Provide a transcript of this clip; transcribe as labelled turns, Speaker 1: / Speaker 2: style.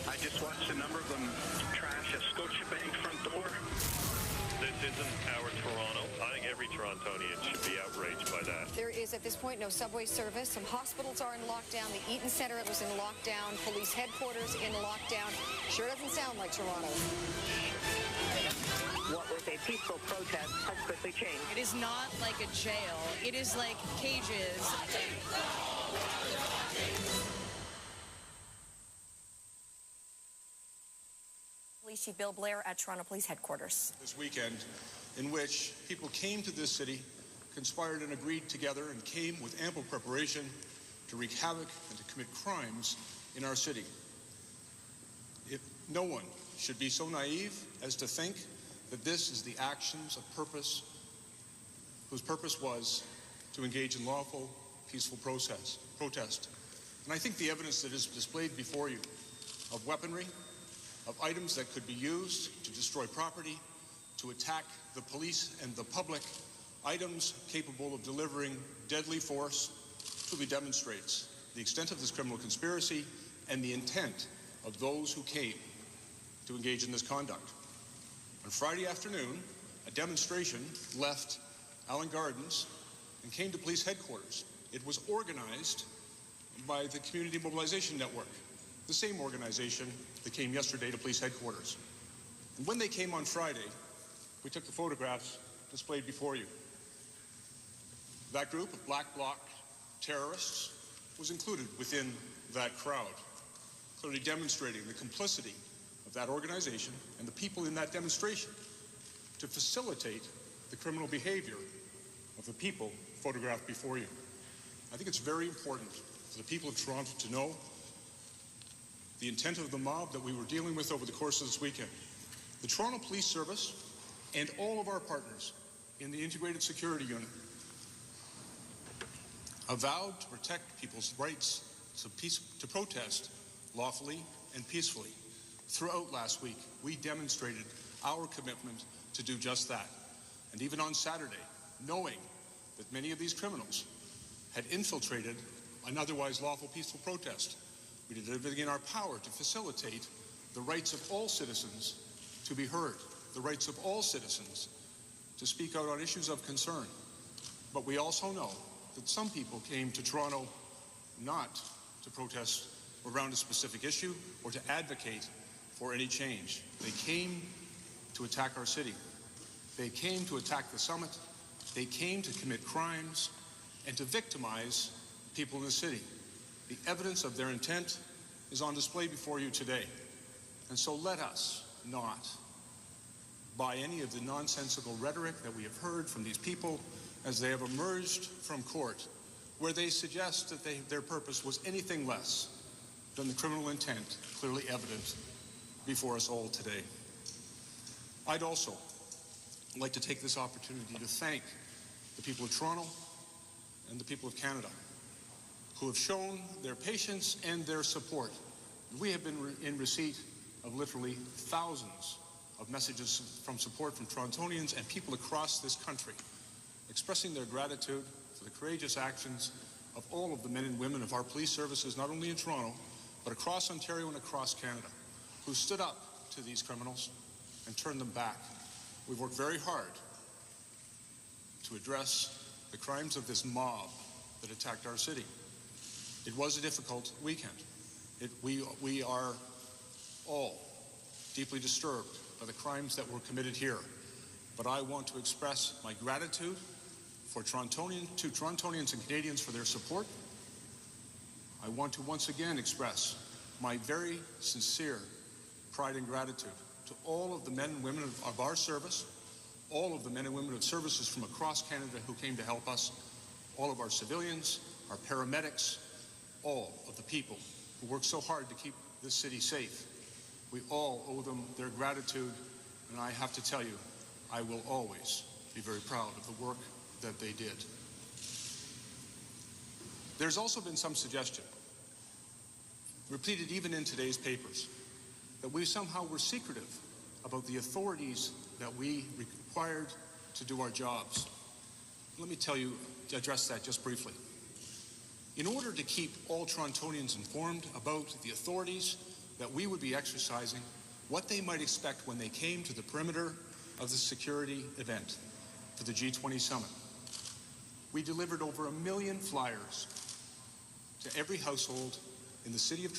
Speaker 1: I just watched a number of them trash a Scotiabank front door.
Speaker 2: This isn't our Toronto. I think every Torontonian should be outraged by that.
Speaker 3: There is, at this point, no subway service. Some hospitals are in lockdown. The Eaton Centre was in lockdown. Police headquarters in lockdown. Sure doesn't sound like Toronto.
Speaker 4: What was a peaceful protest has quickly changed.
Speaker 5: It is not like a jail. It is like cages.
Speaker 3: Police Chief Bill Blair at Toronto Police Headquarters.
Speaker 6: This weekend, in which people came to this city, conspired and agreed together, and came with ample preparation to wreak havoc and to commit crimes in our city. If no one should be so naive as to think that this is the actions of purpose, whose purpose was to engage in lawful, peaceful protest. And I think the evidence that is displayed before you of weaponry, of items that could be used to destroy property, to attack the police and the public, items capable of delivering deadly force, truly demonstrates the extent of this criminal conspiracy and the intent of those who came to engage in this conduct. On Friday afternoon, a demonstration left Allen Gardens and came to police headquarters. It was organized by the Community Mobilization Network, the same organization that came yesterday to police headquarters. And when they came on Friday, we took the photographs displayed before you. That group of black bloc terrorists was included within that crowd, clearly demonstrating the complicity of that organization and the people in that demonstration to facilitate the criminal behavior of the people photographed before you. I think it's very important for the people of Toronto to know the intent of the mob that we were dealing with over the course of this weekend. The Toronto Police Service and all of our partners in the Integrated Security Unit have vowed to protect people's rights to protest lawfully and peacefully. Throughout last week, we demonstrated our commitment to do just that. And even on Saturday, knowing that many of these criminals had infiltrated an otherwise lawful peaceful protest, we did everything in our power to facilitate the rights of all citizens to be heard, the rights of all citizens to speak out on issues of concern. But we also know that some people came to Toronto not to protest around a specific issue or to advocate for any change. They came to attack our city. They came to attack the summit. They came to commit crimes and to victimize people in the city. The evidence of their intent is on display before you today. And so let us not buy any of the nonsensical rhetoric that we have heard from these people as they have emerged from court, where they suggest that their purpose was anything less than the criminal intent clearly evident before us all today. I'd also like to take this opportunity to thank the people of Toronto and the people of Canada who have shown their patience and their support. We have been in receipt of literally thousands of messages from support from Torontonians and people across this country, expressing their gratitude for the courageous actions of all of the men and women of our police services, not only in Toronto, but across Ontario and across Canada, who stood up to these criminals and turned them back. We've worked very hard to address the crimes of this mob that attacked our city. It was a difficult weekend. We are all deeply disturbed by the crimes that were committed here. But I want to express my gratitude to Torontonians and Canadians for their support. I want to once again express my very sincere pride and gratitude to all of the men and women of our service, all of the men and women of services from across Canada who came to help us, all of our civilians, our paramedics, all of the people who work so hard to keep this city safe. We all owe them their gratitude, and I have to tell you, I will always be very proud of the work that they did. There's also been some suggestion, repeated even in today's papers, that we somehow were secretive about the authorities that we required to do our jobs. Let me address that just briefly. In order to keep all Torontonians informed about the authorities that we would be exercising what they might expect when they came to the perimeter of the security event for the G20 summit. We delivered over 1 million flyers to every household in the city of